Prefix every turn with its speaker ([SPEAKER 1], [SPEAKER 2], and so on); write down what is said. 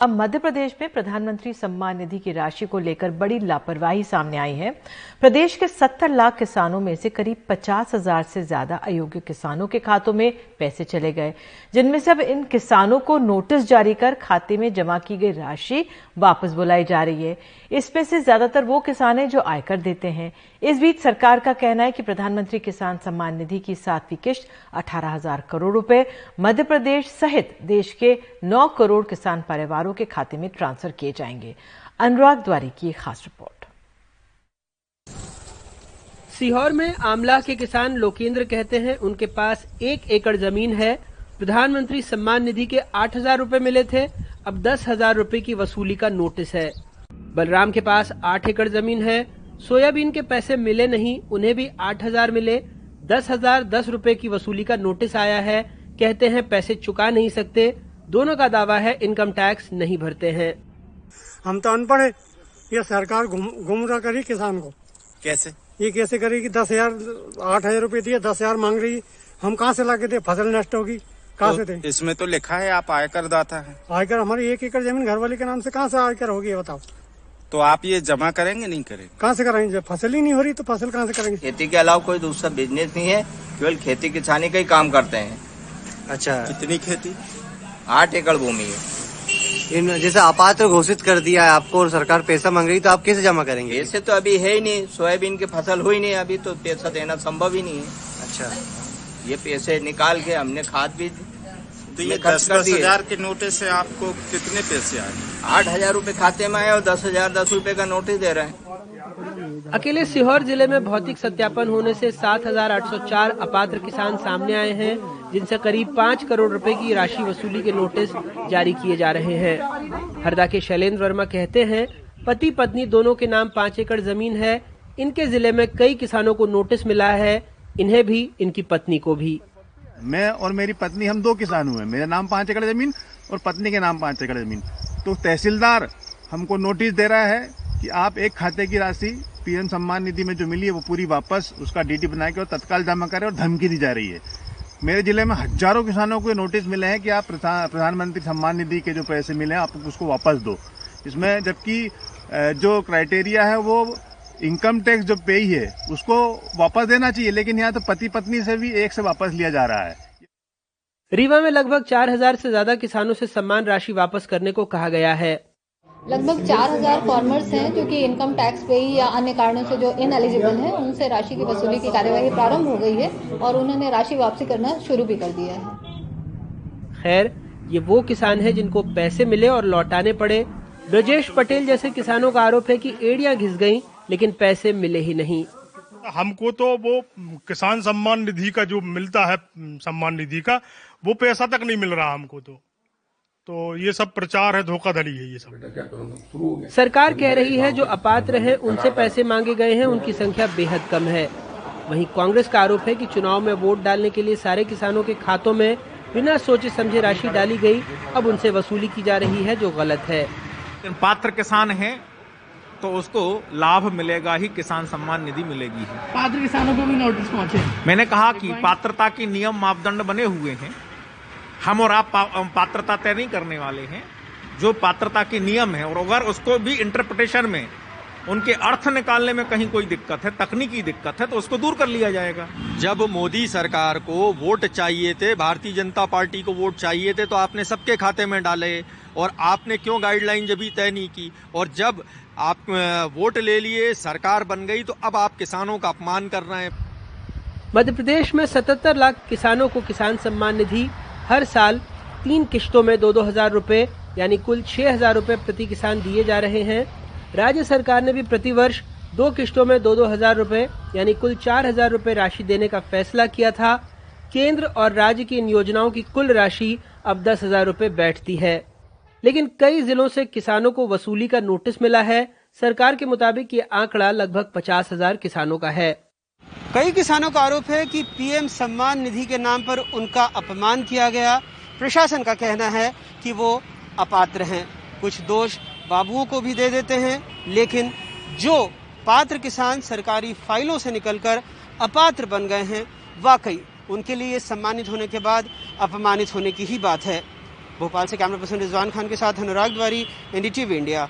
[SPEAKER 1] अब मध्य प्रदेश में प्रधानमंत्री सम्मान निधि की राशि को लेकर बड़ी लापरवाही सामने आई है। प्रदेश के 70 लाख किसानों में से करीब 50,000 से ज्यादा अयोग्य किसानों के खातों में पैसे चले गए, जिनमें से अब इन किसानों को नोटिस जारी कर खाते में जमा की गई राशि वापस बुलाई जा रही है। इसमें से ज्यादातर वो किसान हैं जो आयकर देते हैं। इस बीच सरकार का कहना है कि प्रधानमंत्री किसान सम्मान निधि की 7वीं किश्त 18,000 करोड़ रुपए मध्य प्रदेश सहित देश के 9 करोड़ किसान परिवारों के खाते में ट्रांसफर किए जाएंगे। अनुराग द्वारी की खास रिपोर्ट।
[SPEAKER 2] सीहोर में आमला के किसान लोकेंद्र कहते हैं उनके पास 1 एकड़ जमीन है। प्रधानमंत्री सम्मान निधि के 8,000 रुपए मिले थे, अब 10,000 रुपए की वसूली का नोटिस है। बलराम के पास 8 एकड़ जमीन है, सोयाबीन के पैसे मिले नहीं, उन्हें भी 8,000 मिले। 10,010 रुपए की वसूली का नोटिस आया है। कहते हैं पैसे चुका नहीं सकते। दोनों का दावा है इनकम टैक्स नहीं भरते हैं।
[SPEAKER 3] हम तो अनपढ़ है, ये सरकार गुमराह करी किसान को।
[SPEAKER 4] कैसे?
[SPEAKER 3] ये कैसे करेगी? 10,000 8,000 रुपए दिए, 10,000 मांग रही। हम कहाँ से लाके दे? फसल नष्ट होगी, कहाँ से दे?
[SPEAKER 4] इसमें तो लिखा है आप आयकर दाता है।
[SPEAKER 3] आयकर हमारी 1 एकड़ जमीन घर वाले के नाम से कहाँ से आयकर होगी, बताओ?
[SPEAKER 4] तो आप ये जमा करेंगे नहीं करेंगे?
[SPEAKER 3] कहाँ से कराएंगे? जब फसल ही नहीं हो रही तो फसल कहाँ से करेंगे?
[SPEAKER 5] खेती के अलावा कोई दूसरा बिजनेस नहीं है, केवल खेती किसानी का ही काम करते हैं।
[SPEAKER 4] अच्छा, कितनी खेती?
[SPEAKER 5] 8 एकड़ भूमि है।
[SPEAKER 6] जैसे अपात्र घोषित कर दिया है आपको और सरकार पैसा मांग रही, तो आप कैसे जमा करेंगे?
[SPEAKER 5] पैसे तो अभी है ही नहीं, सोयाबीन की फसल हुई नहीं, अभी तो पैसा देना संभव ही नहीं है।
[SPEAKER 6] अच्छा,
[SPEAKER 5] ये पैसे निकाल के हमने खाद भी
[SPEAKER 4] तो ये 10,000 के नोटिस से आपको कितने पैसे आए?
[SPEAKER 5] 8,000 रुपए खाते में आए और 10,010 रुपए का नोटिस दे रहे हैं।
[SPEAKER 2] अकेले सीहोर जिले में भौतिक सत्यापन होने से 7,804 अपात्र किसान सामने आए हैं, जिनसे करीब 5 करोड़ रुपए की राशि वसूली के नोटिस जारी किए जा रहे हैं। हरदा के शैलेंद्र वर्मा कहते हैं पति पत्नी दोनों के नाम 5 एकड़ जमीन है। इनके जिले में कई किसानों को नोटिस मिला है, इन्हें भी इनकी पत्नी को भी।
[SPEAKER 7] मैं और मेरी पत्नी हम 2 किसान हुए। मेरे नाम 5 एकड़ जमीन और पत्नी के नाम 5 एकड़ जमीन। तो तहसीलदार हमको नोटिस दे रहा है कि आप एक खाते की राशि पीएम सम्मान निधि में जो मिली है वो पूरी वापस उसका डीडी बना के और तत्काल जमा करें, और धमकी दी जा रही है। मेरे जिले में हजारों किसानों को नोटिस मिले हैं कि आप प्रधानमंत्री सम्मान निधि के जो पैसे मिले हैं आप उसको वापस दो। इसमें जबकि जो क्राइटेरिया है वो इनकम टैक्स जो पे है उसको वापस देना चाहिए, लेकिन यहाँ तो पति पत्नी से भी एक से वापस लिया जा रहा है।
[SPEAKER 2] रीवा में लगभग 4,000 से ज्यादा किसानों से सम्मान राशि वापस करने को कहा गया है।
[SPEAKER 8] लगभग 4,000 फार्मर्स हैं जो कि इनकम टैक्स पे या अन्य कारणों से जो इनएलिजिबल हैं, उनसे राशि की वसूली की कार्यवाही प्रारंभ हो गई है और उन्होंने राशि वापसी करना शुरू भी कर दिया है।
[SPEAKER 2] खैर, ये वो किसान हैं जिनको पैसे मिले और लौटाने पड़े। ब्रजेश पटेल जैसे किसानों का आरोप है कि एड़ियां घिस गईं, लेकिन पैसे मिले ही नहीं।
[SPEAKER 9] हमको तो वो किसान सम्मान निधि का जो मिलता है, सम्मान निधि का वो पैसा तक नहीं मिल रहा हमको। तो ये सब प्रचार है, धोखाधड़ी है ये सब।
[SPEAKER 2] सरकार कह रही है जो अपात्र हैं उनसे पैसे मांगे गए हैं, उनकी संख्या बेहद कम है। वहीं कांग्रेस का आरोप है कि चुनाव में वोट डालने के लिए सारे किसानों के खातों में बिना सोचे समझे राशि डाली गई, अब उनसे वसूली की जा रही है जो गलत है।
[SPEAKER 10] पात्र किसान है तो उसको लाभ मिलेगा ही, किसान सम्मान निधि मिलेगी ही।
[SPEAKER 11] पात्र किसानों को भी नोटिस पहुंचे।
[SPEAKER 10] मैंने कहा कि पात्रता के नियम मापदंड बने हुए हैं, हम और आप पात्रता तय नहीं करने वाले हैं। जो पात्रता के नियम है, और अगर उसको भी इंटरप्रिटेशन में उनके अर्थ निकालने में कहीं कोई दिक्कत है, तकनीकी दिक्कत है, तो उसको दूर कर लिया जाएगा।
[SPEAKER 12] जब मोदी सरकार को वोट चाहिए थे, भारतीय जनता पार्टी को वोट चाहिए थे, तो आपने सबके खाते में डाले, और आपने क्यों गाइडलाइन जब तय नहीं की? और जब आप वोट ले लिए, सरकार बन गई, तो अब आप किसानों का अपमान कर रहे हैं।
[SPEAKER 2] मध्य प्रदेश में 77 लाख किसानों को किसान सम्मान निधि हर साल 3 किश्तों में 2-2 हजार रुपए यानी कुल 6,000 रुपए प्रति किसान दिए जा रहे हैं। राज्य सरकार ने भी प्रतिवर्ष 2 किश्तों में 2-2 हजार रुपए यानी कुल 4,000 रुपए राशि देने का फैसला किया था। केंद्र और राज्य की इन योजनाओं की कुल राशि अब 10,000 रुपए बैठती है, लेकिन कई जिलों से किसानों को वसूली का नोटिस मिला है। सरकार के मुताबिक ये आंकड़ा लगभग 50,000 किसानों का है।
[SPEAKER 6] कई किसानों का आरोप है कि पीएम सम्मान निधि के नाम पर उनका अपमान किया गया। प्रशासन का कहना है कि वो अपात्र हैं। कुछ दोष बाबुओं को भी दे देते हैं, लेकिन जो पात्र किसान सरकारी फाइलों से निकलकर अपात्र बन गए हैं, वाकई उनके लिए सम्मानित होने के बाद अपमानित होने की ही बात है। भोपाल से कैमरा पर्सन रिजवान खान के साथ अनुराग द्वारी, एनडीटीवी इंडिया।